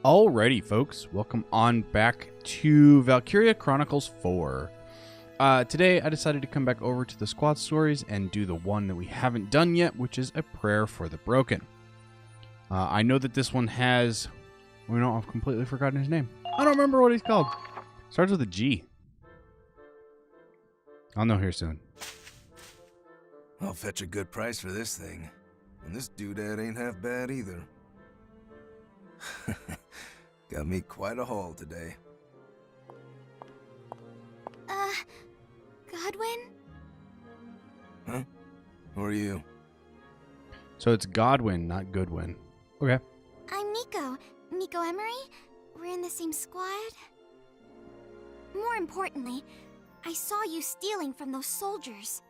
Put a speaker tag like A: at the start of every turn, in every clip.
A: Alrighty, folks, welcome on back to Valkyria Chronicles 4. Today, I decided to come back over to the squad stories and do the one that we haven't done yet, which is a prayer for the broken. I know that this one has... Well, no, I've completely forgotten his name. I don't remember what he's called. Starts with a G. I'll know here soon.
B: I'll fetch a good price for this thing. And this doodad ain't half bad either. Got me quite a haul today.
C: Godwin?
B: Huh? Who are you?
A: So it's Godwin, not Goodwin. Okay.
C: I'm Nico. Nico Emery? We're in the same squad? More importantly, I saw you stealing from those soldiers.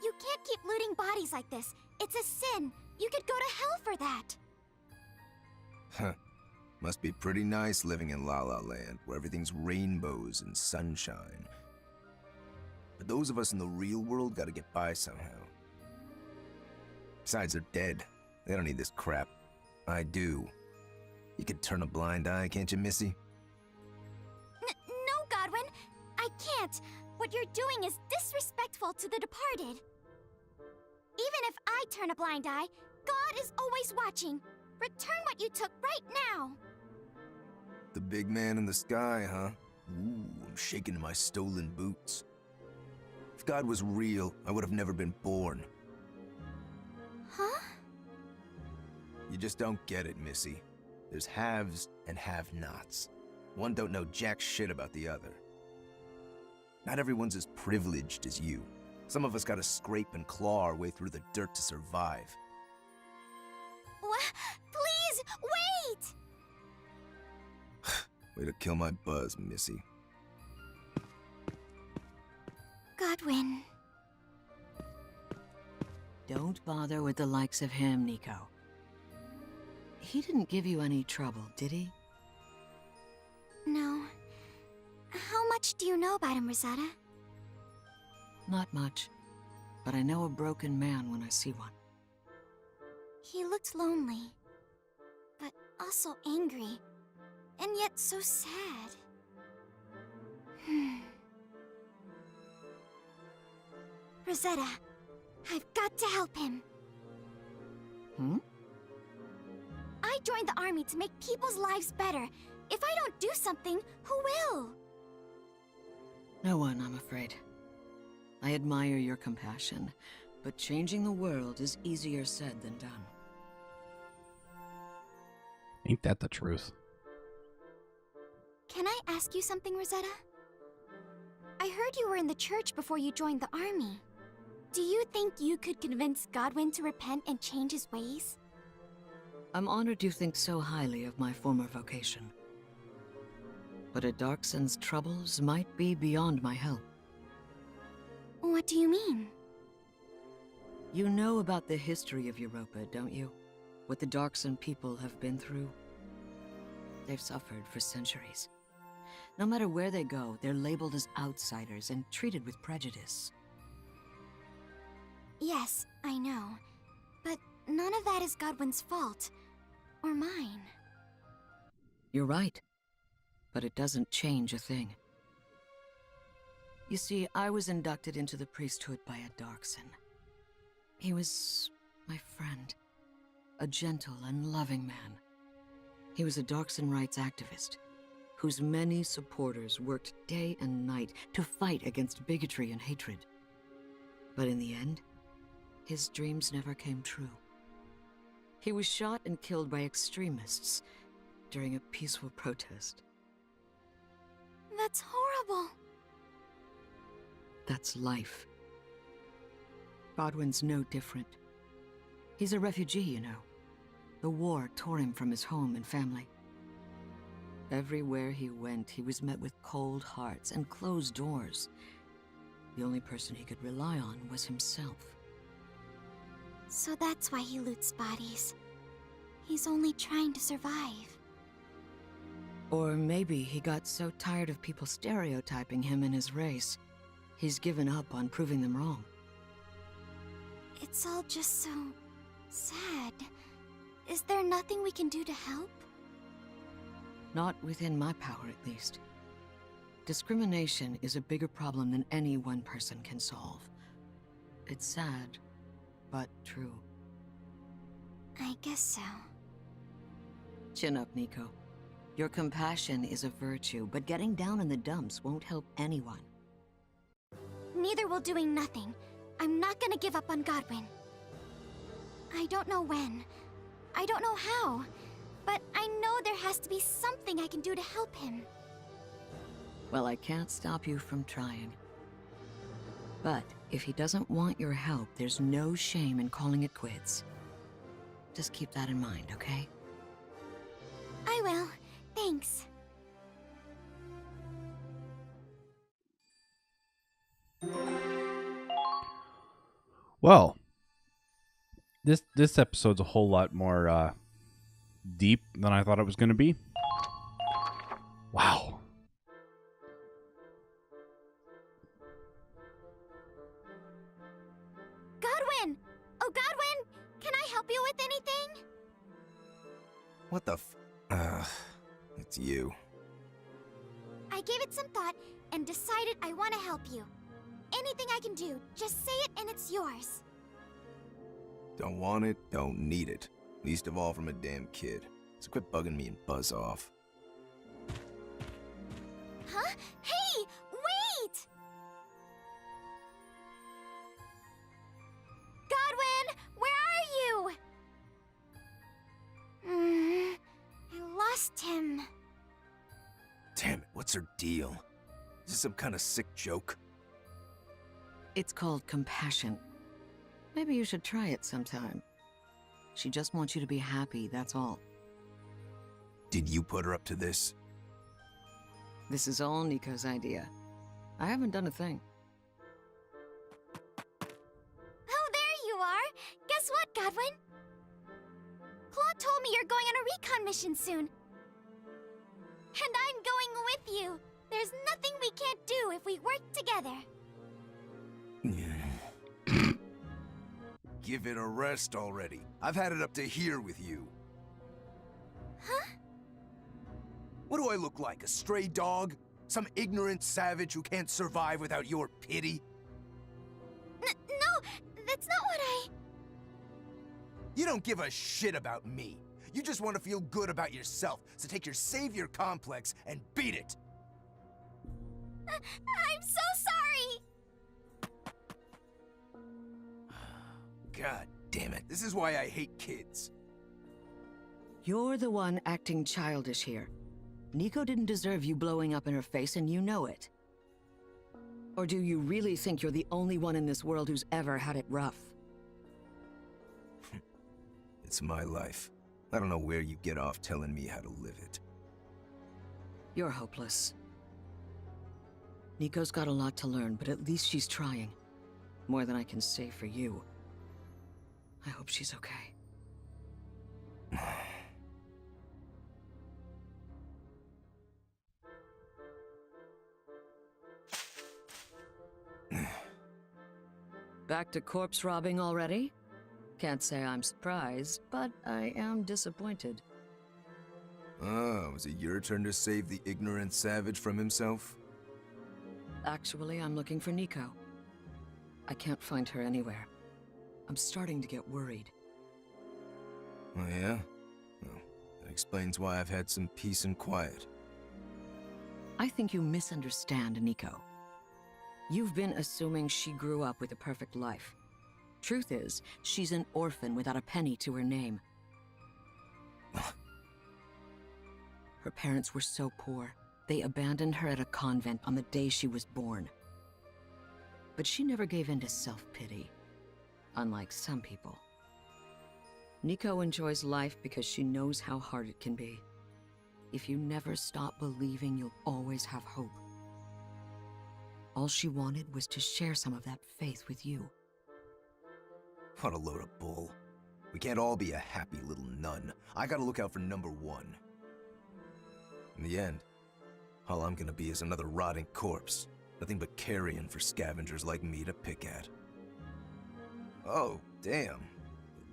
C: You can't keep looting bodies like this. It's a sin. You could go to hell for that.
B: Huh. Must be pretty nice living in La La Land, where everything's rainbows and sunshine. But those of us in the real world gotta get by somehow. Besides, they're dead. They don't need this crap. I do. You could turn a blind eye, can't you, Missy?
C: No, Godwin. I can't. What you're doing is disrespectful to the departed. Even if I turn a blind eye, God is always watching. Return what you took right now.
B: The big man in the sky, huh? Ooh, I'm shaking in my stolen boots. If God was real, I would have never been born.
C: Huh?
B: You just don't get it, Missy. There's haves and have-nots. One don't know jack shit about the other. Not everyone's as privileged as you. Some of us gotta scrape and claw our way through the dirt to survive.
C: What? Please, wait!
B: Way to kill my buzz, Missy.
C: Godwin.
D: Don't bother with the likes of him, Nico. He didn't give you any trouble, did he?
C: No. How much do you know about him, Rosetta?
D: Not much, but I know a broken man when I see one.
C: He looked lonely, but also angry, and yet so sad. Rosetta, I've got to help him.
D: Hmm?
C: I joined the army to make people's lives better. If I don't do something, who will?
D: No one, I'm afraid. I admire your compassion, but changing the world is easier said than done.
A: Ain't that the truth?
C: Can I ask you something, Rosetta? I heard you were in the church before you joined the army. Do you think you could convince Godwin to repent and change his ways?
D: I'm honored you think so highly of my former vocation. But a Darkson's troubles might be beyond my help.
C: What do you mean?
D: You know about the history of Europa, don't you? What the Darkson people have been through? They've suffered for centuries. No matter where they go, they're labeled as outsiders and treated with prejudice.
C: Yes, I know. But none of that is Godwin's fault. Or mine.
D: You're right. But it doesn't change a thing. You see, I was inducted into the priesthood by a Darkson. He was my friend. A gentle and loving man. He was a Darkson rights activist, whose many supporters worked day and night to fight against bigotry and hatred. But in the end, his dreams never came true. He was shot and killed by extremists during a peaceful protest.
C: That's horrible.
D: That's life. Godwin's no different. He's a refugee, you know. The war tore him from his home and family. Everywhere he went, he was met with cold hearts and closed doors. The only person he could rely on was himself.
C: So that's why he loots bodies. He's only trying to survive.
D: Or maybe he got so tired of people stereotyping him and his race, he's given up on proving them wrong.
C: It's all just so sad. Is there nothing we can do to help?
D: Not within my power, at least. Discrimination is a bigger problem than any one person can solve. It's sad, but true.
C: I guess so.
D: Chin up, Nico. Your compassion is a virtue, but getting down in the dumps won't help anyone.
C: Neither will doing nothing. I'm not gonna give up on Godwin. I don't know when. I don't know how. But I know there has to be something I can do to help him.
D: Well, I can't stop you from trying. But if he doesn't want your help, there's no shame in calling it quits. Just keep that in mind, okay?
C: I will. Thanks.
A: Well, this episode's a whole lot more deep than I thought it was going to be. Wow.
C: Godwin! Oh, Godwin! Can I help you with anything?
B: What the it's you.
C: I gave it some thought and decided I want to help you. Anything I can do, just say it and it's yours.
B: Don't want it, don't need it. Least of all from a damn kid. So quit bugging me and buzz off.
C: Huh? Hey! Wait! Godwin! Where are you? I lost him.
B: Damn it, what's her deal? Is this some kind of sick joke?
D: It's called compassion. Maybe you should try it sometime. She just wants you to be happy, that's all.
B: Did you put her up to this?
D: This is all Nico's idea. I haven't done a thing.
C: Oh, there you are! Guess what, Godwin? Claude told me you're going on a recon mission soon. And I'm going with you. There's nothing we can't do if we work together.
B: Give it a rest already. I've had it up to here with you.
C: Huh?
B: What do I look like, a stray dog? Some ignorant savage who can't survive without your pity?
C: No, that's not what I...
B: You don't give a shit about me. You just want to feel good about yourself, so take your savior complex and beat it.
C: I'm so sorry!
B: God damn it. This is why I hate kids.
D: You're the one acting childish here. Nico didn't deserve you blowing up in her face, and you know it. Or do you really think you're the only one in this world who's ever had it rough?
B: It's my life. I don't know where you get off telling me how to live it.
D: You're hopeless. Nico's got a lot to learn, but at least she's trying. More than I can say for you. I hope she's okay. Back to corpse robbing already? Can't say I'm surprised, but I am disappointed.
B: Oh, was it your turn to save the ignorant savage from himself?
D: Actually, I'm looking for Nico. I can't find her anywhere. I'm starting to get worried.
B: Oh yeah? Well, that explains why I've had some peace and quiet.
D: I think you misunderstand Nico. You've been assuming she grew up with a perfect life. Truth is, she's an orphan without a penny to her name. Her parents were so poor, they abandoned her at a convent on the day she was born. But she never gave in to self-pity, unlike some people. Nico enjoys life because she knows how hard it can be. If you never stop believing, you'll always have hope. All she wanted was to share some of that faith with you.
B: What a load of bull. We can't all be a happy little nun. I gotta look out for number one. In the end, all I'm gonna be is another rotting corpse. Nothing but carrion for scavengers like me to pick at. Oh, damn.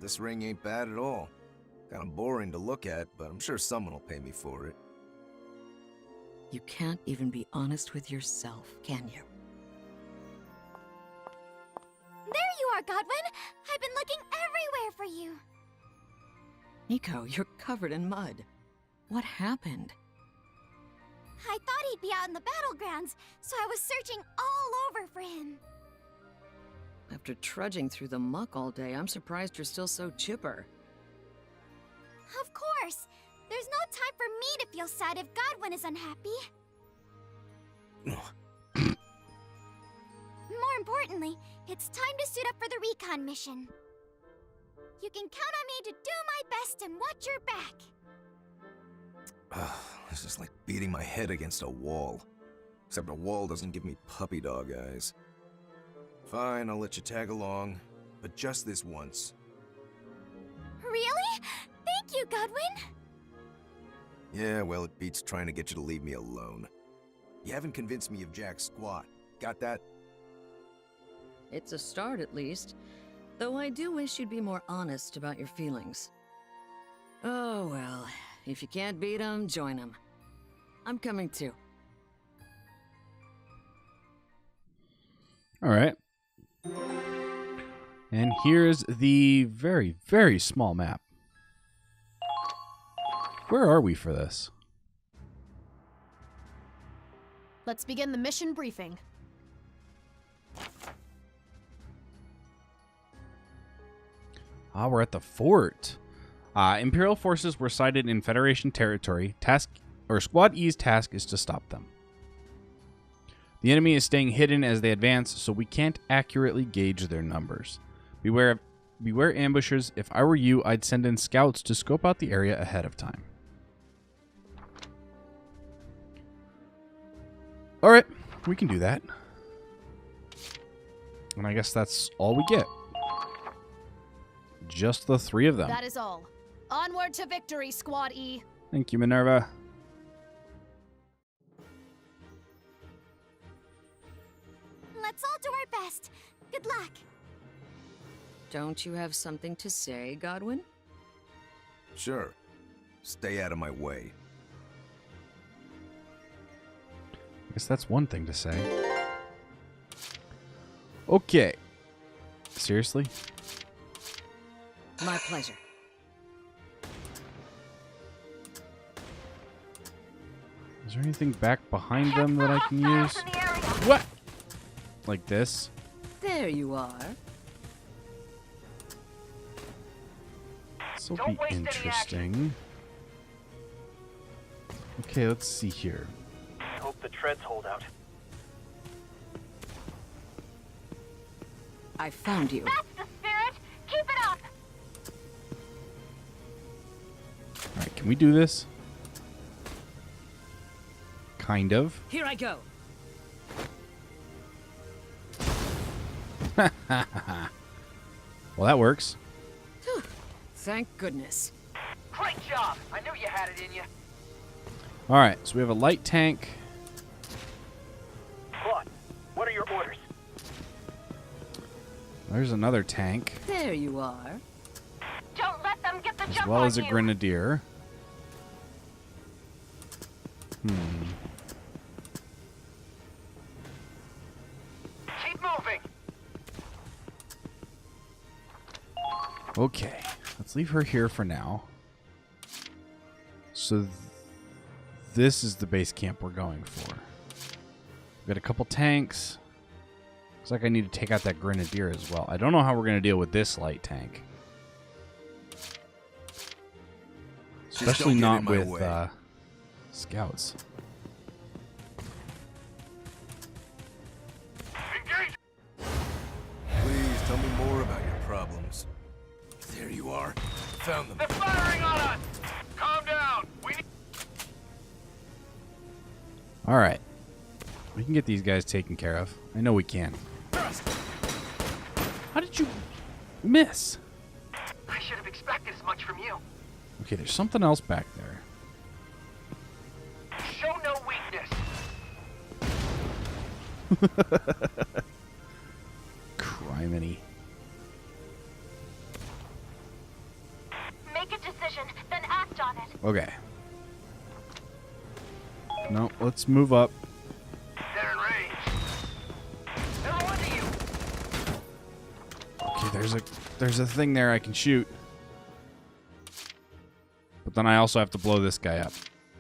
B: This ring ain't bad at all. Kinda boring to look at, but I'm sure someone will pay me for it.
D: You can't even be honest with yourself, can you?
C: There you are, Godwin! I've been looking everywhere for you!
D: Nico, you're covered in mud. What happened?
C: I thought he'd be out in the battlegrounds, so I was searching all over for him.
D: After trudging through the muck all day, I'm surprised you're still so chipper.
C: Of course! There's no time for me to feel sad if Godwin is unhappy. More importantly, it's time to suit up for the recon mission. You can count on me to do my best and watch your back.
B: This is like beating my head against a wall. Except a wall doesn't give me puppy dog eyes. Fine, I'll let you tag along, but just this once.
C: Really? Thank you, Godwin!
B: Yeah, well, it beats trying to get you to leave me alone. You haven't convinced me of Jack's squat. Got that?
D: It's a start, at least. Though I do wish you'd be more honest about your feelings. Oh, well. If you can't beat 'em, join 'em. I'm coming too.
A: All right. And here's the very, very small map. Where are we for this?
E: Let's begin the mission briefing.
A: Ah, we're at the fort. Imperial forces were sighted in Federation territory. Squad E's task is to stop them. The enemy is staying hidden as they advance, so we can't accurately gauge their numbers. Beware ambushers. If I were you, I'd send in scouts to scope out the area ahead of time. All right, we can do that. And I guess that's all we get. Just the 3 of them.
E: That is all. Onward to victory, Squad E.
A: Thank you, Minerva.
C: Let's all do our best. Good luck.
D: Don't you have something to say, Godwin?
B: Sure. Stay out of my way.
A: I guess that's one thing to say. Okay. Seriously?
D: My pleasure.
A: Is there anything back behind them that I can use? What? Like this?
D: There you are.
A: This will be interesting. Okay, let's see here.
F: Hope the treads hold out.
D: I found you.
C: That's the spirit! Keep it up!
A: Alright, can we do this? Kind of.
D: Here I go.
A: Well, that works.
D: Whew. Thank goodness.
F: Great job! I knew you had it in you.
A: Alright, so we have a light tank.
F: Claude, what are your orders?
A: There's another tank.
D: There you are.
C: Don't let them get the
A: As
C: jump
A: well
C: on
A: as a
C: you.
A: grenadier.
F: Keep moving!
A: Okay, let's leave her here for now. So this is the base camp we're going for. We've got a couple tanks. Looks like I need to take out that grenadier as well. I don't know how we're going to deal with this light tank. Especially
B: don't get
A: not
B: in my
A: with
B: way.
A: scouts.
F: Engage!
B: Please tell me more about your problems. There you are. Found them.
F: They're firing on us! Calm down! We need...
A: All right. We can get these guys taken care of. I know we can. How did you miss?
F: I should have expected as much from you.
A: Okay, there's something else back there.
F: Show no weakness.
A: Criminy.
C: Make a decision, then act on it.
A: Okay. No, let's move up.
F: They're in range. They're on to you.
A: Okay, there's a thing there I can shoot. But then I also have to blow this guy up.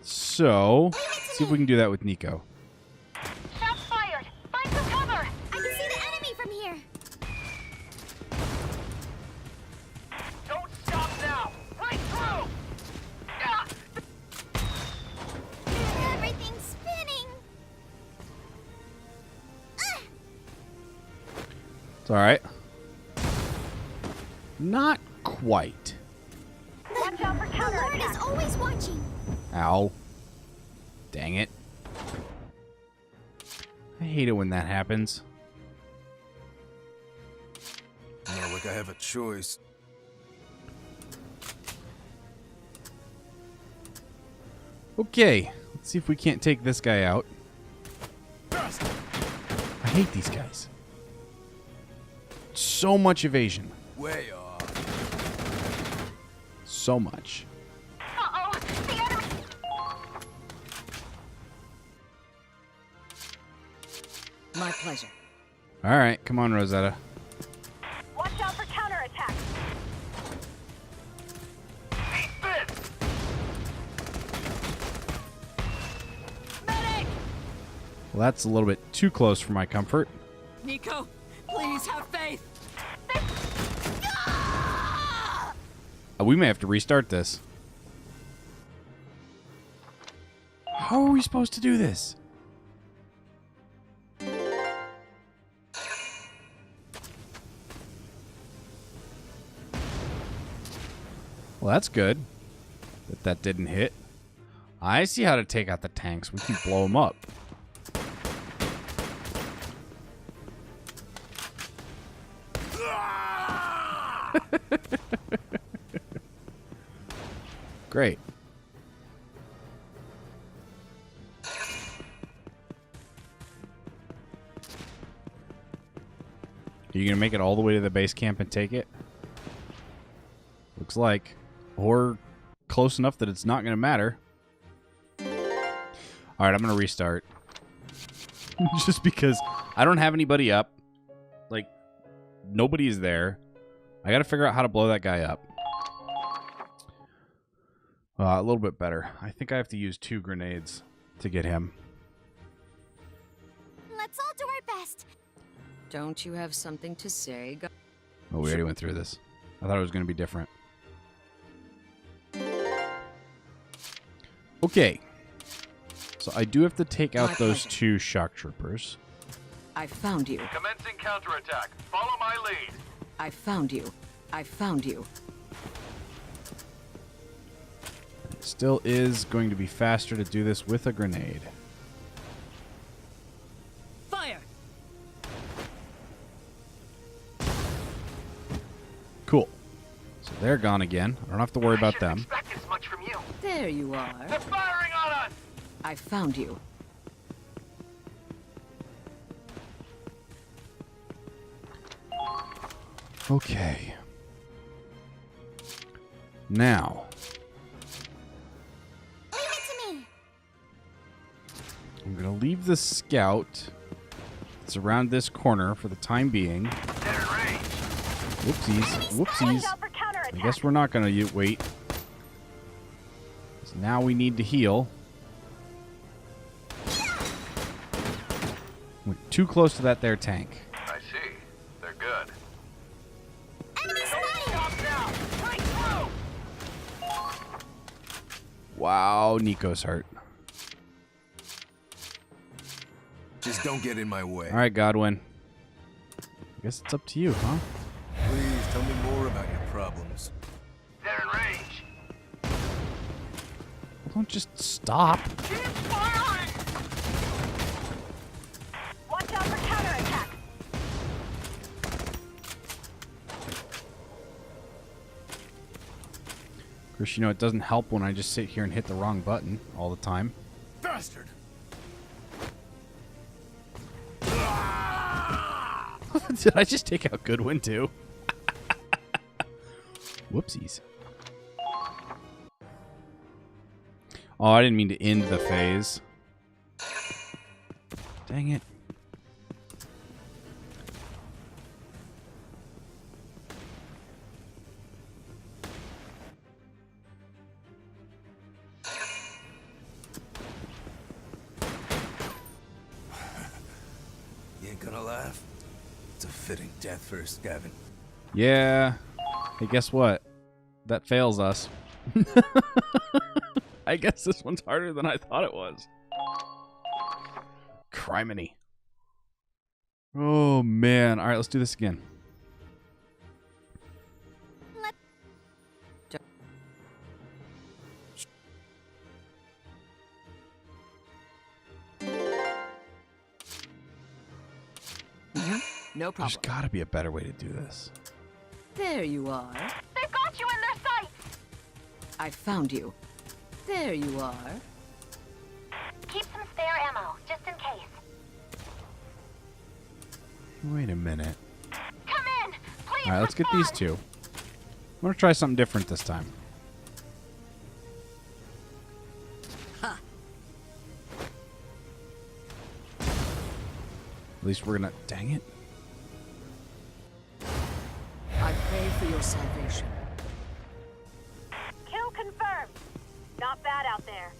A: So, let's see if we can do that with Nico.
C: Shots fired! Find some cover! I can see the enemy from here!
F: Don't stop now. Right through. Ah!
C: Everything's spinning!
A: It's alright. Not quite.
C: Watch out for counterattack! The Lord is always watching!
A: Ow. Dang it. I hate it when that happens.
B: Not like I have a choice.
A: Okay, let's see if we can't take this guy out. I hate these guys. So much evasion.
B: Way off.
A: So much.
C: Uh-oh! The enemy!
D: My pleasure.
A: Alright, come on, Rosetta.
C: Watch out for counterattack!
F: Eat this.
C: Medic!
A: Well, that's a little bit too close for my comfort.
D: Nico, please have faith.
A: We may have to restart this. How are we supposed to do this? Well, that's good that didn't hit. I see how to take out the tanks. We can blow them up. Great. Are you going to make it all the way to the base camp and take it? Looks like. Or close enough that it's not going to matter. Alright, I'm going to restart. Just because I don't have anybody up. Like, nobody is there. I got to figure out how to blow that guy up. A little bit better. I think I have to use 2 grenades to get him.
C: Let's all do our best.
D: Don't you have something to say?
A: Oh, we already went through this. I thought it was going to be different. Okay. So I do have to take out those 2 shock troopers.
D: I found you.
F: Commencing counterattack. Follow my lead.
D: I found you. I found you.
A: It still is going to be faster to do this with a grenade.
D: Fire!
A: Cool. So they're gone again. I don't have to worry about them.
F: Expect as much from you.
D: There you
F: They're
D: are.
F: firing on us.
D: I found you.
A: Okay. Now,
C: Leave it to me!
A: I'm going to leave the scout. It's around this corner for the time being.
F: They're in range.
A: Whoopsies.
C: Watch
A: Whoopsies.
C: out for counterattack!
A: I guess we're not going to wait. So now we need to heal. We're too close to that there tank.
F: I see. They're good.
C: Enemy spotted!
F: Stop now. Right through.
A: Wow, Nico's hurt.
B: Just don't get in my way.
A: All right, Godwin. I guess it's up to you, huh?
B: Please tell me more about your problems.
F: They're in range.
A: Don't just stop.
F: Keep firing.
C: Watch out for counterattack!
A: Of course, you know, it doesn't help when I just sit here and hit the wrong button all the time.
B: Bastard!
A: Did I just take out Goodwin, too? Whoopsies. Oh, I didn't mean to end the phase. Dang it.
B: You ain't gonna laugh? It's a fitting death for a Scaven.
A: Yeah. Hey, guess what? That fails us. I guess this one's harder than I thought it was. Criminy. Oh, man. All right, let's do this again.
D: No
A: There's
D: problem.
A: got to be a better way to do this.
D: There you are.
C: They've got you in their sights!
D: I found you. There you are.
C: Keep some spare ammo, just in case.
A: Wait a minute.
C: Come in! Please!
A: All right, let's get these two. I'm going to try something different this time.
D: Ha!
A: At least we're going to... Dang it.
D: I pray for your salvation.
G: Kill confirmed. Not bad out there.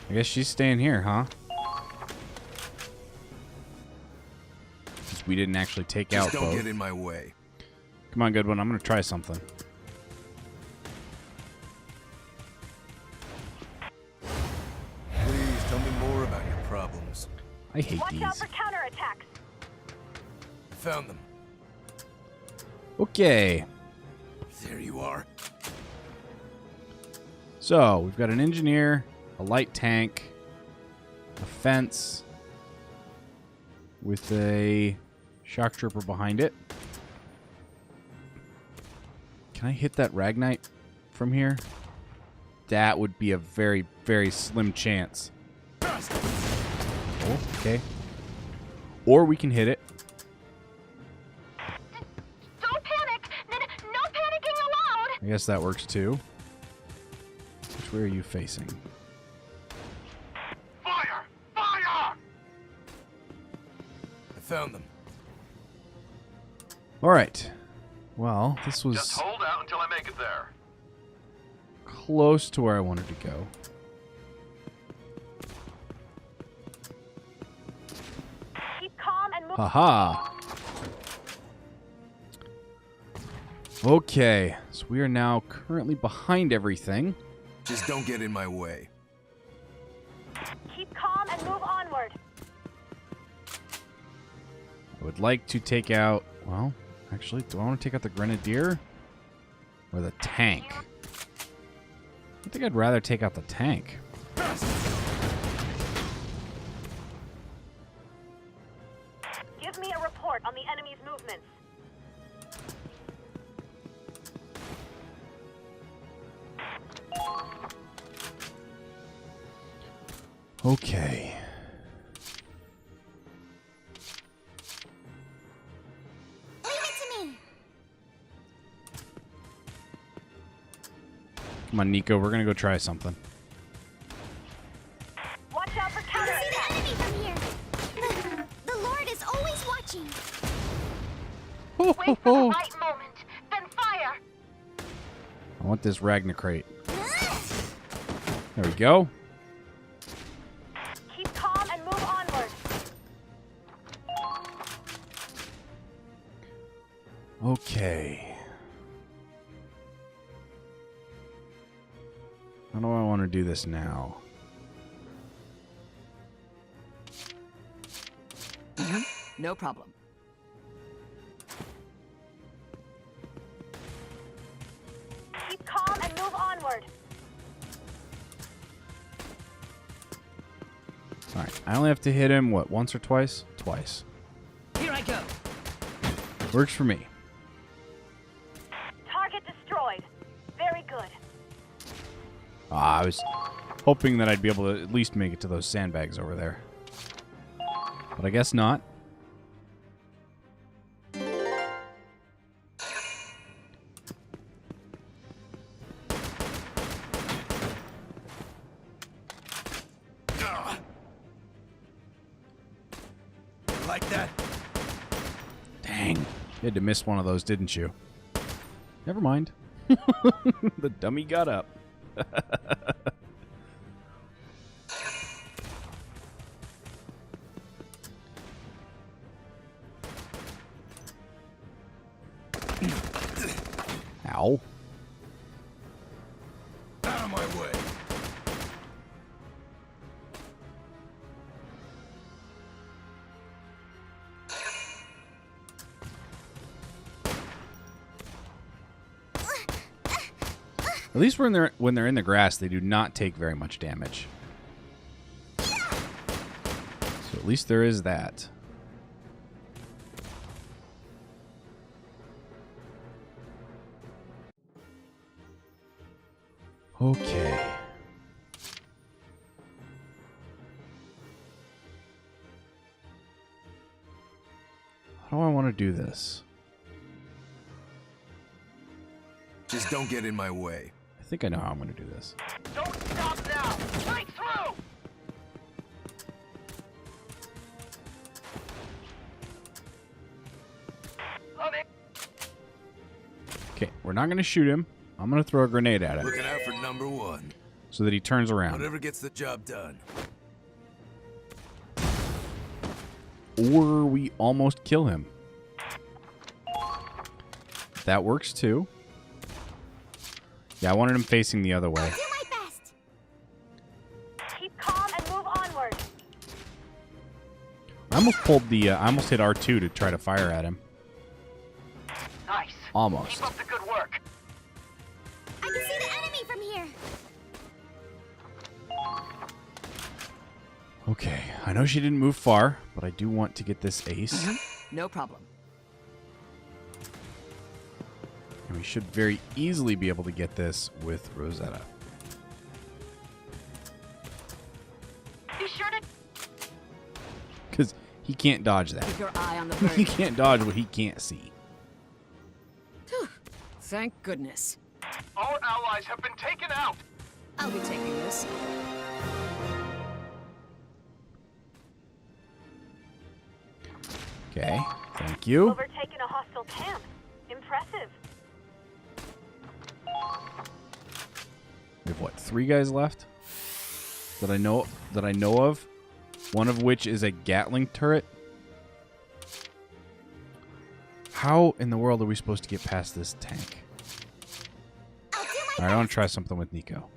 A: I guess she's staying here, huh? Since we didn't actually take
B: Just
A: out
B: don't
A: both.
B: get in my way.
A: Come on, good one. I'm going to try something.
B: Please tell me more about your problems.
A: I hate
G: Watch out
A: these.
G: for counterattacks.
B: I found them.
A: Okay.
B: There you are.
A: So, we've got an engineer, a light tank, a fence with a shock trooper behind it. Can I hit that Ragnite from here? That would be a very, very slim chance. Oh, okay. Or we can hit it.
C: Don't panic! No panicking allowed!
A: I guess that works too. Which way are you facing?
F: Fire! Fire!
B: I found them.
A: All right. Well, this
F: Just
A: was
F: hold out until I make it there.
A: close to where I wanted to go.
G: Keep calm and move.
A: Haha. Okay, so we are now currently behind everything.
B: Just don't get in my way.
G: Keep calm and move onward.
A: I would like to take out, well, actually, do I want to take out the Grenadier or the tank? I think I'd rather take out the tank.
G: Give me a report on the enemy's movements.
A: Okay.
C: Leave it to me!
A: Come on, Nico, we're going to go try something.
G: Watch out for
C: I can see the
G: counterattacks.
C: enemy from here! The Lord is always watching!
A: Ho,
C: Wait
A: ho,
C: for the
A: ho.
C: right moment, then fire!
A: I want this Ragnacrate. There we go.
G: Keep calm and move onward.
A: Okay. How do I want to do this now?
D: No problem.
G: Keep calm and move onward.
A: Alright, I only have to hit him, what, once or twice? Twice.
D: Here I go.
A: Works for me.
G: Target destroyed. Very good.
A: I was hoping that I'd be able to at least make it to those sandbags over there. But I guess not.
B: like that?
A: Dang. You had to miss one of those, didn't you? Never mind. The dummy got up. Ow.
B: Out of my way.
A: At least when they're in the grass, they do not take very much damage. So at least there is that. Okay. How do I want to do this?
B: Just don't get in my way.
A: I think I know how I'm going to do this.
F: Don't stop now! Fight through! On it!
A: Okay, we're not going to shoot him. I'm going to throw a grenade at him
B: Looking out for number one.
A: so that he turns around.
B: Whatever gets the job done.
A: Or we almost kill him. That works too. Yeah, I wanted him facing the other way.
C: I'll do my best.
G: Keep calm and move onward.
A: I almost pulled the. I almost hit R2 to try to fire at him.
F: Nice.
A: Almost.
F: Keep up the good work.
C: I can see the enemy from here.
A: Okay, I know she didn't move far, but I do want to get this ace.
D: No problem.
A: And we should very easily be able to get this with Rosetta.
G: Be sure to
A: Because he can't dodge that.
D: Keep your eye on the
A: He
D: bird.
A: can't dodge what he can't see.
D: Thank goodness.
F: Our allies have been taken out.
D: I'll be taking this.
A: Okay, thank you.
G: overtaken a hostile camp. Impressive.
A: We have what, 3 guys left that I know of. One of which is a Gatling turret. How in the world are we supposed to get past this tank?
C: I'll do my
A: All right, I want to try something with Nico.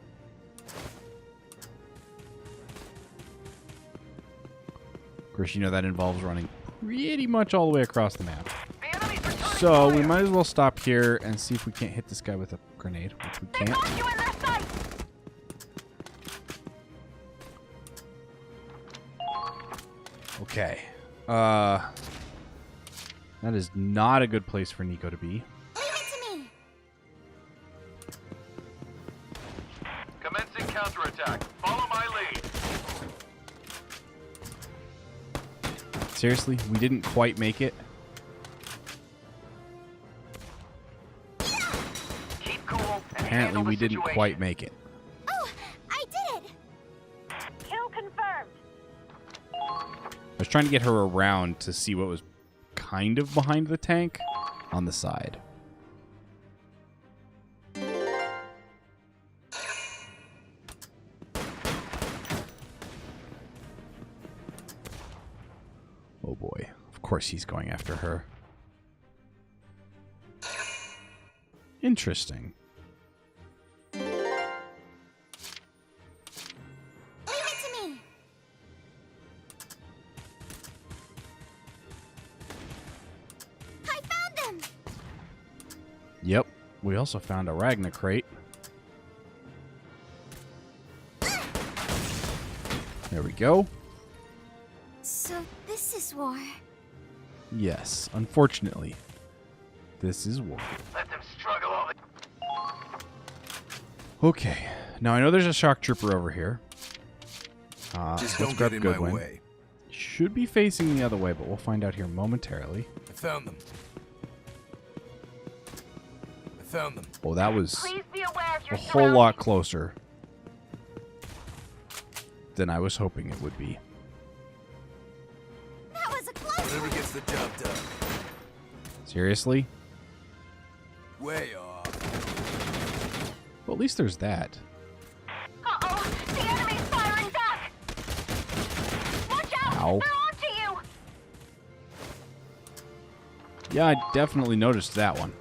A: Of course, you know that involves running pretty much all the way across the map.
F: The enemies are turning
A: So
F: fire.
A: we might as well stop here and see if we can't hit this guy with a grenade, which we
G: They
A: can't.
G: got you in their sight.
A: Okay. That is not a good place for Nico to be.
C: Leave it to me.
F: Commencing counterattack. Follow my lead.
A: Seriously, we didn't quite make it.
F: Keep cool and
A: Apparently,
F: handle the
A: we didn't
F: situation.
A: quite make it.
C: Oh, I did it.
G: Kill confirmed.
A: I was trying to get her around to see what was kind of behind the tank on the side. Oh boy. Of course he's going after her. Interesting.
C: Leave it to me. I found them.
A: Yep. We also found a Ragna crate. There we go.
C: So this is war.
A: Yes, unfortunately. This is war.
F: Let them struggle over.
A: Okay. Now I know there's a shock trooper over here.
B: Just
A: let's
B: don't
A: grab
B: get in my
A: Goodwin.
B: way.
A: Should be facing the other way, but we'll find out here momentarily.
B: I found them. I found them.
A: Oh, that was
G: Please be aware of
A: a
G: your
A: whole lot closer than I was hoping it would be.
C: That was a close
B: the job done.
A: Seriously?
B: Way off.
A: Well, at least there's that.
G: Uh-oh! The enemy's firing back! Watch out!
A: Ow.
G: They're onto you!
A: Yeah, I definitely noticed that one.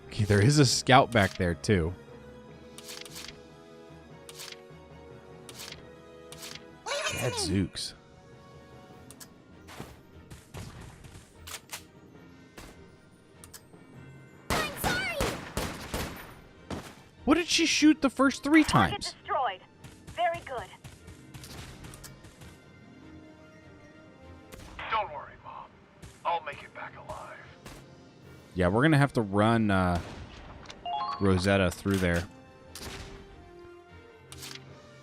A: Okay, there is a scout back there, too. Gadzooks.
C: I'm sorry!
A: What did she shoot the first 3
G: Target
A: times?
G: destroyed. Very good.
F: Don't worry, Mom. I'll make it back alive.
A: Yeah, we're going to have to run Rosetta through there.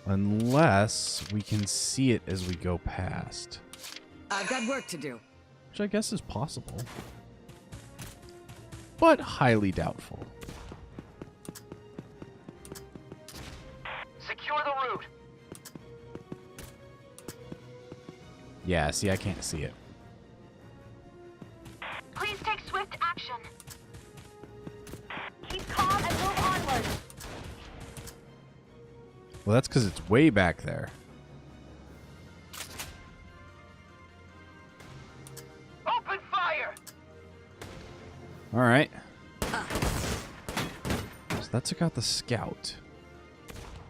A: Unless we can see it as we go past.
D: I've got work to do.
A: Which I guess is possible. But highly doubtful.
F: Secure the route.
A: Yeah, see, I can't see it.
G: Please take swift action. Keep calm and move onward.
A: Well, that's because it's way back there.
F: Open fire!
A: All right. So that took out the scout.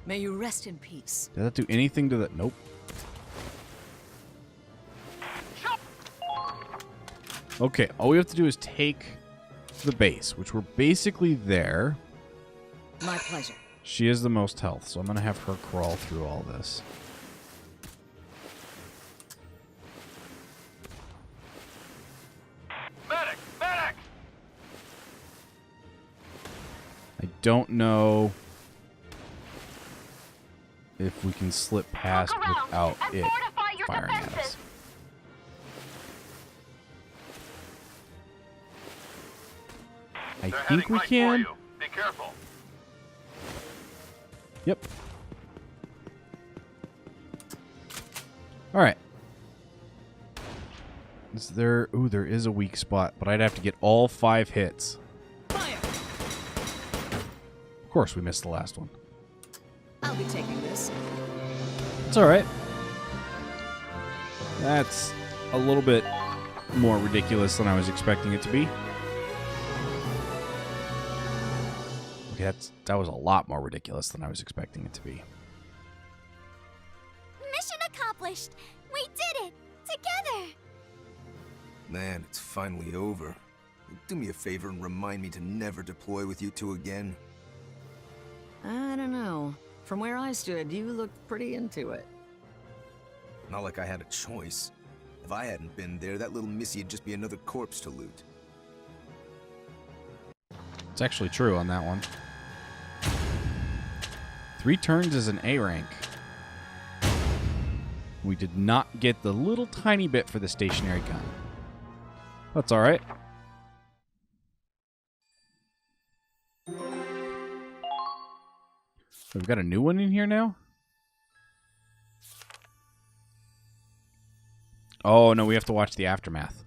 D: May you rest in peace.
A: Did that do anything to that? Nope. Okay, all we have to do is take the base, which we're basically there.
D: My pleasure.
A: She has the most health, so I'm going to have her crawl through all this.
F: Medic! Medic!
A: I don't know if we can slip past
G: Look around
A: without
G: and
A: it
G: fortify your
A: firing at us.
G: defenses.
A: I
F: They're
A: think
F: heading
A: we
F: right
A: can.
F: For you. Be careful.
A: Yep. All right. Is there... Ooh, there is a weak spot, but I'd have to get all 5 hits.
D: Fire!
A: Of course, we missed the last one.
D: I'll be taking this.
A: It's all right. That's a little bit more ridiculous than I was expecting it to be. Okay, that was a lot more ridiculous than I was expecting it to be.
C: Mission accomplished! We did it! Together!
B: Man, it's finally over. Do me a favor and remind me to never deploy with you two again.
D: I don't know. From where I stood, you looked pretty into it.
B: Not like I had a choice. If I hadn't been there, that little missy would just be another corpse to loot.
A: It's actually true on that one. 3 turns is an A rank. We did not get the little tiny bit for the stationary gun. That's all right. We've got a new one in here now? Oh, no, we have to watch the aftermath.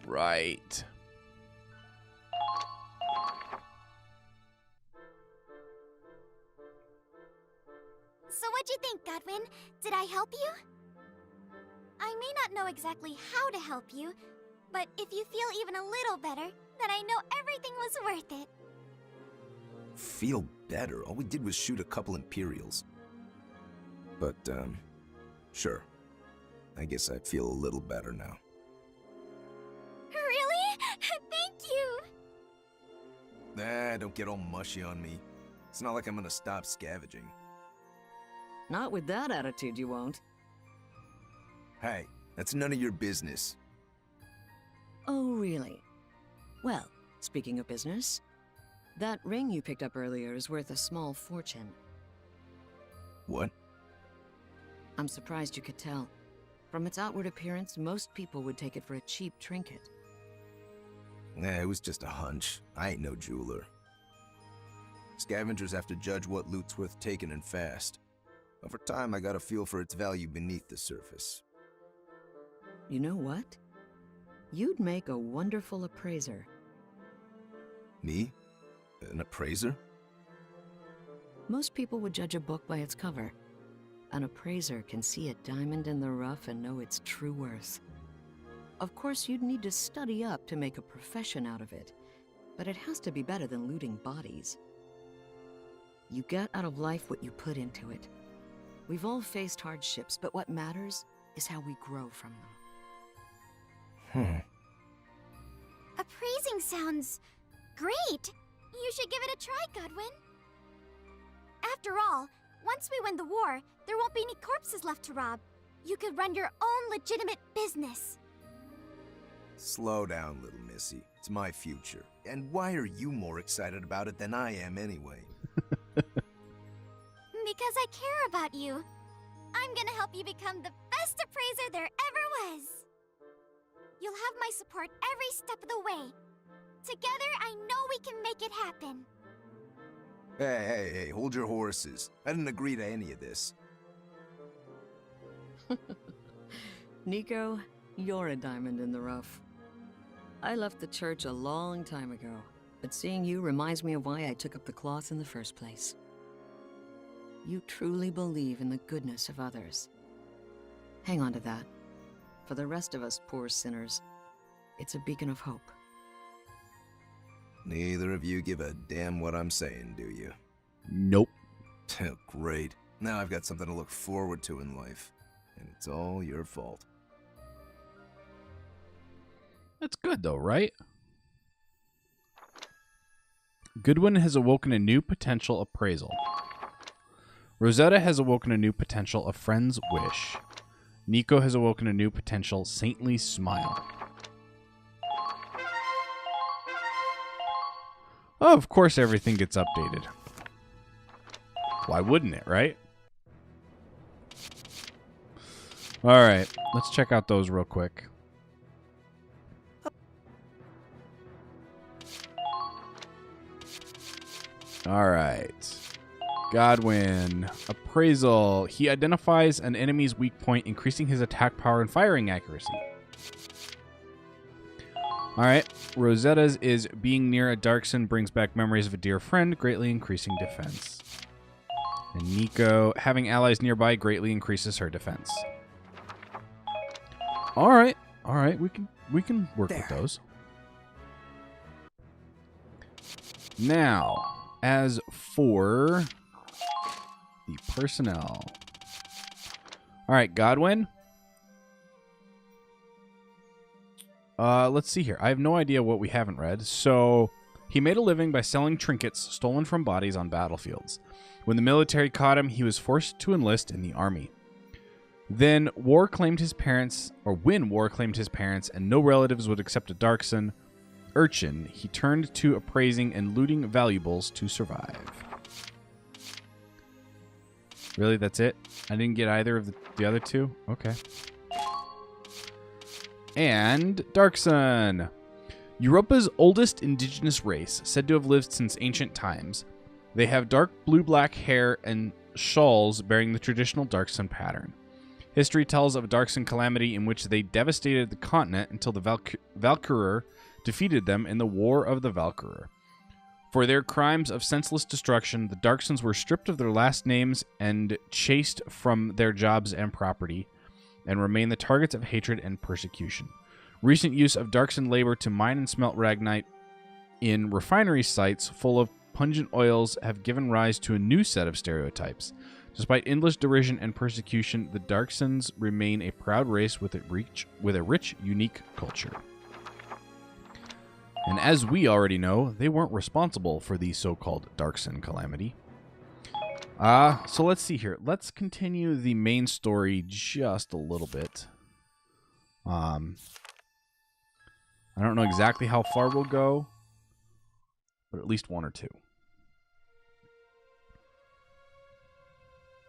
A: Right.
C: So what'd you think, Godwin? Did I help you? I may not know exactly how to help you, but if you feel even a little better, then I know everything was worth it.
B: Feel better? All we did was shoot a couple Imperials. But, sure. I guess I feel a little better now.
C: Really? Thank you!
B: Don't get all mushy on me. It's not like I'm gonna stop scavenging.
D: Not with that attitude, you won't.
B: Hey, that's none of your business.
D: Oh, really? Well, speaking of business, that ring you picked up earlier is worth a small fortune.
B: What?
D: I'm surprised you could tell. From its outward appearance, most people would take it for a cheap trinket.
B: It was just a hunch. I ain't no jeweler. Scavengers have to judge what loot's worth taking and fast. Over time, I got a feel for its value beneath the surface.
D: You know what? You'd make a wonderful appraiser.
B: Me? An appraiser?
D: Most people would judge a book by its cover. An appraiser can see a diamond in the rough and know its true worth. Of course, you'd need to study up to make a profession out of it, but it has to be better than looting bodies. You get out of life what you put into it. We've all faced hardships, but what matters is how we grow from them.
C: Appraising sounds great. You should give it a try, Godwin. After all, once we win the war, there won't be any corpses left to rob. You could run your own legitimate business.
B: Slow down, little missy. It's my future. And why are you more excited about it than I am anyway?
C: Because I care about you. I'm gonna help you become the best appraiser there ever was. You'll have my support every step of the way. Together, I know we can make it happen.
B: Hey, hold your horses. I didn't agree to any of this.
D: Nico, you're a diamond in the rough. I left the church a long time ago, but seeing you reminds me of why I took up the cloth in the first place. You truly believe in the goodness of others. Hang on to that. For the rest of us poor sinners, it's a beacon of hope.
B: Neither of you give a damn what I'm saying, do you?
A: Nope.
B: Great. Now I've got something to look forward to in life. And it's all your fault.
A: That's good, though, right? Goodwin has awoken a new potential appraisal. Rosetta has awoken a new potential a friend's wish. Nico has awoken a new potential saintly smile. Oh, of course everything gets updated. Why wouldn't it, right? Alright, let's check out those real quick. Alright. Godwin. Appraisal. He identifies an enemy's weak point, increasing his attack power and firing accuracy. Alright. Rosetta's is being near a Darkson brings back memories of a dear friend, greatly increasing defense. And Nico, having allies nearby greatly increases her defense. Alright. Alright, we can work with those. Now, as for the personnel. Alright, Godwin. Let's see here. I have no idea what we haven't read. So, he made a living by selling trinkets stolen from bodies on battlefields. When the military caught him, he was forced to enlist in the army. Then, when war claimed his parents, and no relatives would accept a Darkson urchin, he turned to appraising and looting valuables to survive. Really, that's it? I didn't get either of the other two? Okay. And Darkson. Europa's oldest indigenous race, said to have lived since ancient times. They have dark blue-black hair and shawls bearing the traditional Darkson pattern. History tells of a Darkson calamity in which they devastated the continent until the Valkyria defeated them in the War of the Valkyria. For their crimes of senseless destruction, the Darksons were stripped of their last names and chased from their jobs and property, and remain the targets of hatred and persecution. Recent use of Darkson labor to mine and smelt ragnite in refinery sites full of pungent oils have given rise to a new set of stereotypes. Despite endless derision and persecution, the Darksons remain a proud race with a rich, unique culture. And as we already know, they weren't responsible for the so-called Darkson calamity. So let's see here. Let's continue the main story just a little bit. I don't know exactly how far we'll go, but at least one or two.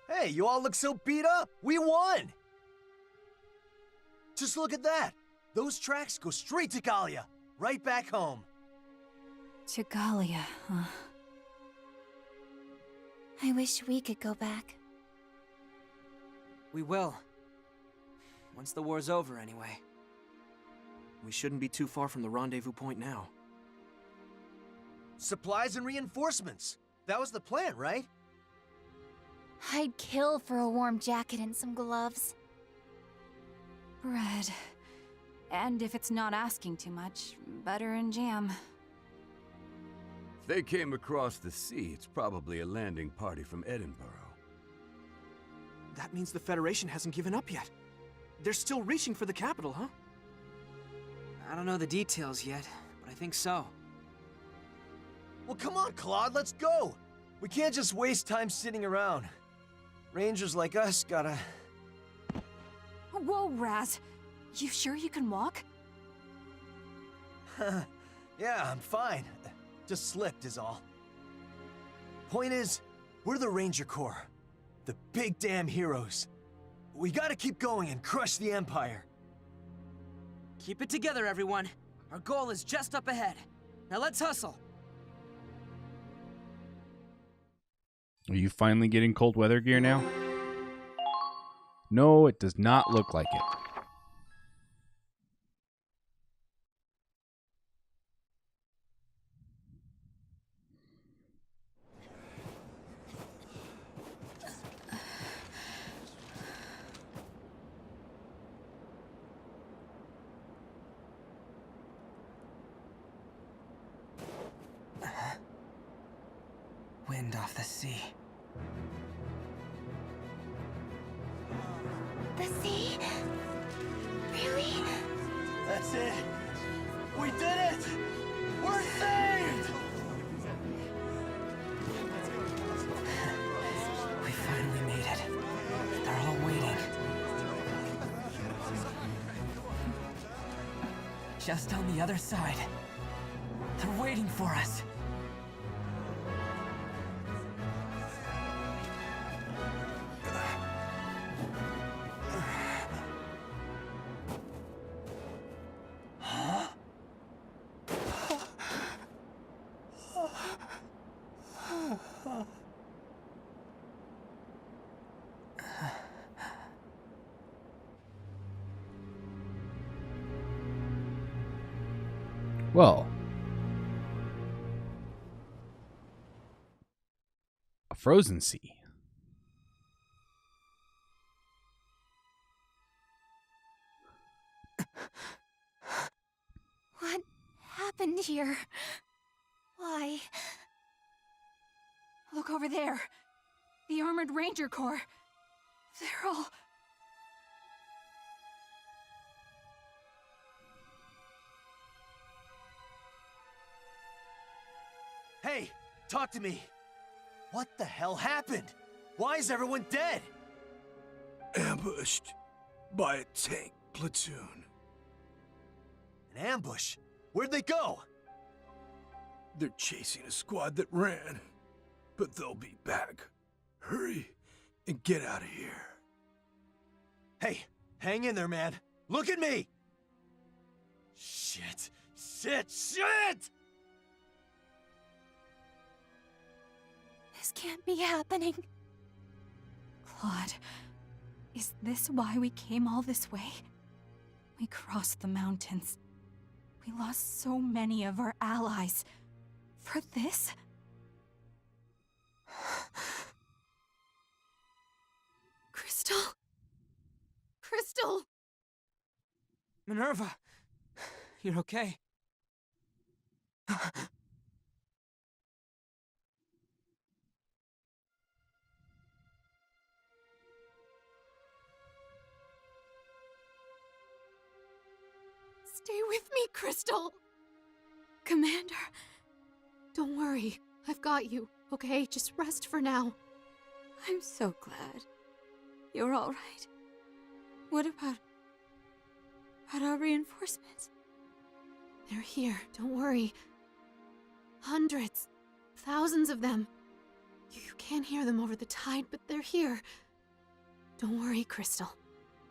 H: Hey, you all look so beat up. We won! Just look at that. Those tracks go straight to Gallia. Right back home.
C: To Gallia, huh? I wish we could go back.
I: We will. Once the war's over, anyway. We shouldn't be too far from the rendezvous point now.
H: Supplies and reinforcements. That was the plan, right?
C: I'd kill for a warm jacket and some gloves.
J: Bread. And if it's not asking too much, butter and jam.
K: If they came across the sea, it's probably a landing party from Edinburgh.
I: That means the Federation hasn't given up yet. They're still reaching for the capital, huh? I don't know the details yet, but I think so.
H: Well, come on, Claude, let's go! We can't just waste time sitting around. Rangers like us gotta...
J: Whoa, Raz. You sure you can walk?
H: Yeah, I'm fine. Just slipped is all. Point is, we're the Ranger Corps. The big damn heroes. We gotta keep going and crush the Empire.
I: Keep it together, everyone. Our goal is just up ahead. Now let's hustle.
A: Are you finally getting cold weather gear now? No, it does not look like it.
I: Wind off the sea.
C: The sea? Really?
H: That's it! We did it! We're saved!
I: We finally made it. They're all waiting. Just on the other side. They're waiting for us.
A: Well, a frozen sea.
C: What happened here? Why?
J: Look over there. The Armored Ranger Corps. They're all...
H: Hey, talk to me. What the hell happened? Why is everyone dead?
K: Ambushed by a tank platoon.
H: An ambush? Where'd they go?
K: They're chasing a squad that ran, but they'll be back. Hurry and get out of here.
H: Hey, hang in there, man. Look at me! Shit! Shit!
J: This can't be happening. Claude, is this why we came all this way? We crossed the mountains. We lost so many of our allies. For this?
E: Crystal? Crystal!
I: Minerva! You're okay?
E: Stay with me, Crystal!
J: Commander!
E: Don't worry. I've got you, okay? Just rest for now.
J: I'm so glad. You're all right. What about our reinforcements?
E: They're here, don't worry. Hundreds, thousands of them. You can't hear them over the tide, but they're here. Don't worry, Crystal.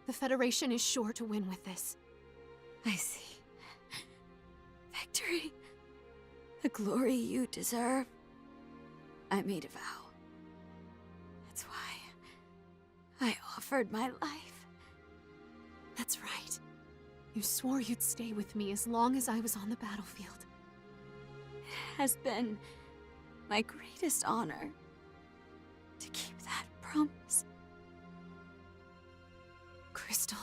E: The Federation is sure to win with this.
J: I see. Victory. The glory you deserve. I made a vow. That's why
E: I offered my life. That's right. You swore you'd stay with me as long as I was on the battlefield.
J: It has been my greatest honor to keep that promise.
E: Crystal.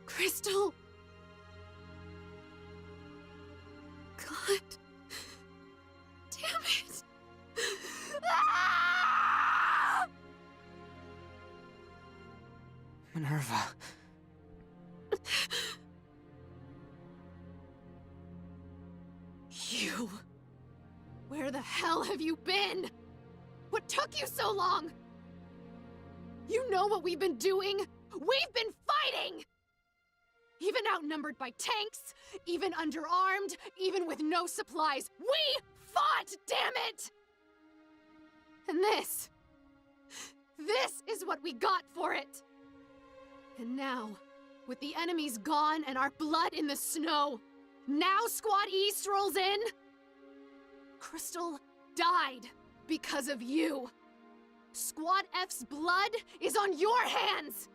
E: Crystal! God. Damn it! Ah!
I: Minerva.
E: You. Where the hell have you been? What took you so long? You know what we've been doing? We've been fighting! Even outnumbered by tanks, even underarmed, even with no supplies, we fought, damn it! And this is what we got for it. And now, with the enemies gone and our blood in the snow, now Squad E strolls in? Crystal died because of you. Squad F's blood is on your hands!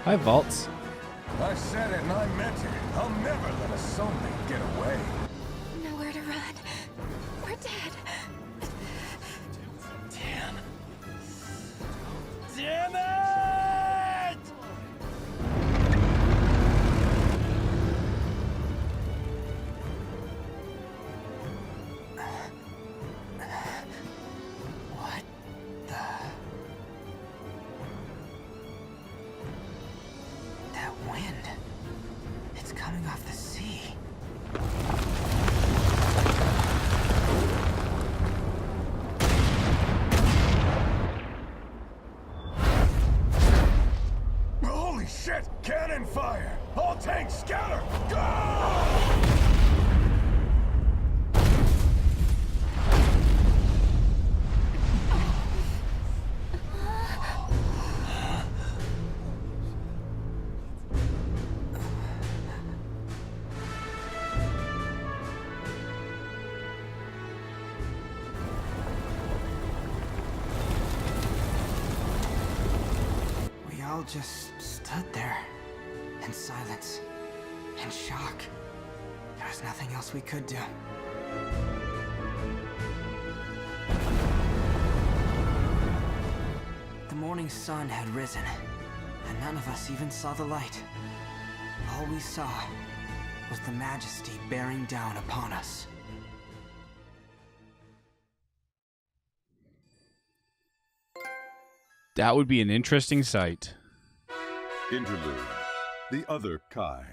A: Hi, Vaults.
K: I said it and I meant it. I'll never let a soulmate get away.
C: Nowhere to run. We're dead.
K: Damn. Damn it!
I: What the... That wind. It's coming off the sea.
K: Holy shit! Cannon fire! All tanks scatter! Go!
I: We all just stood there, in silence, in shock. There was nothing else we could do. The morning sun had risen, and none of us even saw the light. All we saw was the majesty bearing down upon us.
A: That would be an interesting sight.
L: Interlude. The other Kai.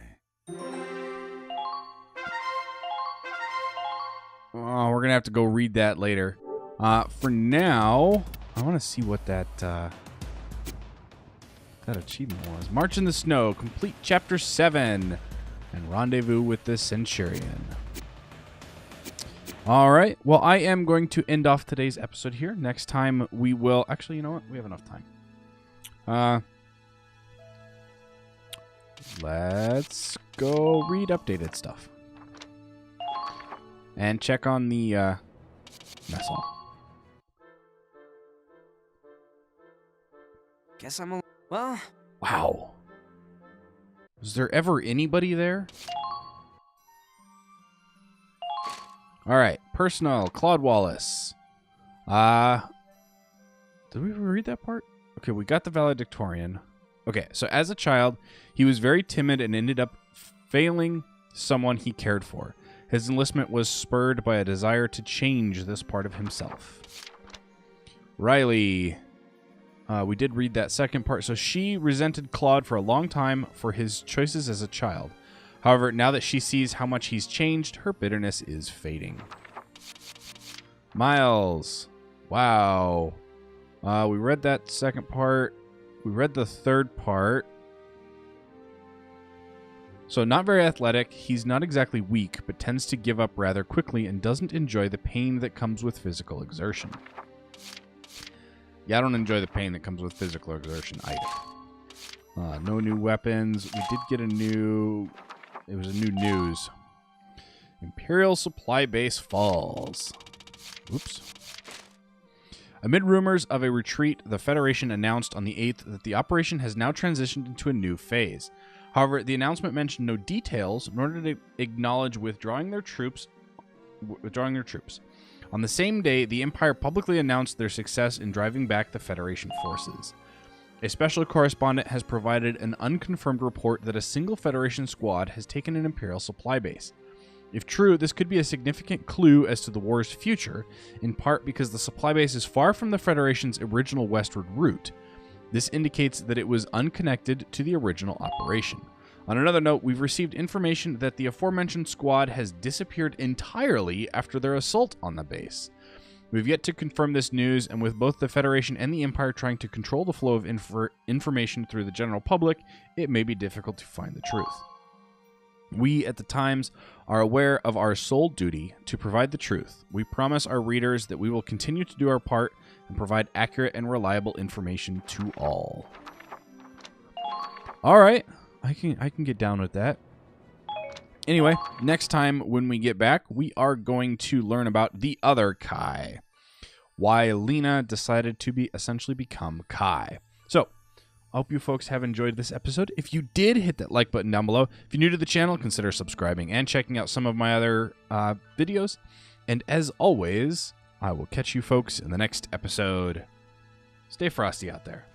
A: Oh, we're gonna have to go read that later. For now, I want to see what that achievement was. March in the Snow, complete Chapter 7, and rendezvous with the Centurion. All right. Well, I am going to end off today's episode here. Next time we will... Actually, you know what? We have enough time. Let's go read updated stuff. And check on the mess hall.
I: Guess I'm a... Well...
A: Wow. Was there ever anybody there? All right. Personnel. Claude Wallace. Did we read that part? Okay, we got the valedictorian. Okay, so as a child, he was very timid and ended up failing someone he cared for. His enlistment was spurred by a desire to change this part of himself. Riley. We did read that second part. So she resented Claude for a long time for his choices as a child. However, now that she sees how much he's changed, her bitterness is fading. Miles. Wow. We read that second part. We read the third part. So not very athletic, he's not exactly weak, but tends to give up rather quickly and doesn't enjoy the pain that comes with physical exertion. Yeah, I don't enjoy the pain that comes with physical exertion either. No new weapons. We did get a new... It was a new news. Imperial supply base falls. Oops. Amid rumors of a retreat, the Federation announced on the 8th that the operation has now transitioned into a new phase. However, the announcement mentioned no details, nor did it acknowledge withdrawing their troops. On the same day, the Empire publicly announced their success in driving back the Federation forces. A special correspondent has provided an unconfirmed report that a single Federation squad has taken an Imperial supply base. If true, this could be a significant clue as to the war's future, in part because the supply base is far from the Federation's original westward route. This indicates that it was unconnected to the original operation. On another note, we've received information that the aforementioned squad has disappeared entirely after their assault on the base. We've yet to confirm this news, and with both the Federation and the Empire trying to control the flow of information through the general public, it may be difficult to find the truth. We, at the Times, are aware of our sole duty to provide the truth. We promise our readers that we will continue to do our part and provide accurate and reliable information to all. All right, I can get down with that. Anyway, next time when we get back, we are going to learn about the other Kai. Why Lena decided to essentially become Kai. So, I hope you folks have enjoyed this episode. If you did, hit that like button down below. If you're new to the channel, consider subscribing and checking out some of my other videos. And as always, I will catch you folks in the next episode. Stay frosty out there.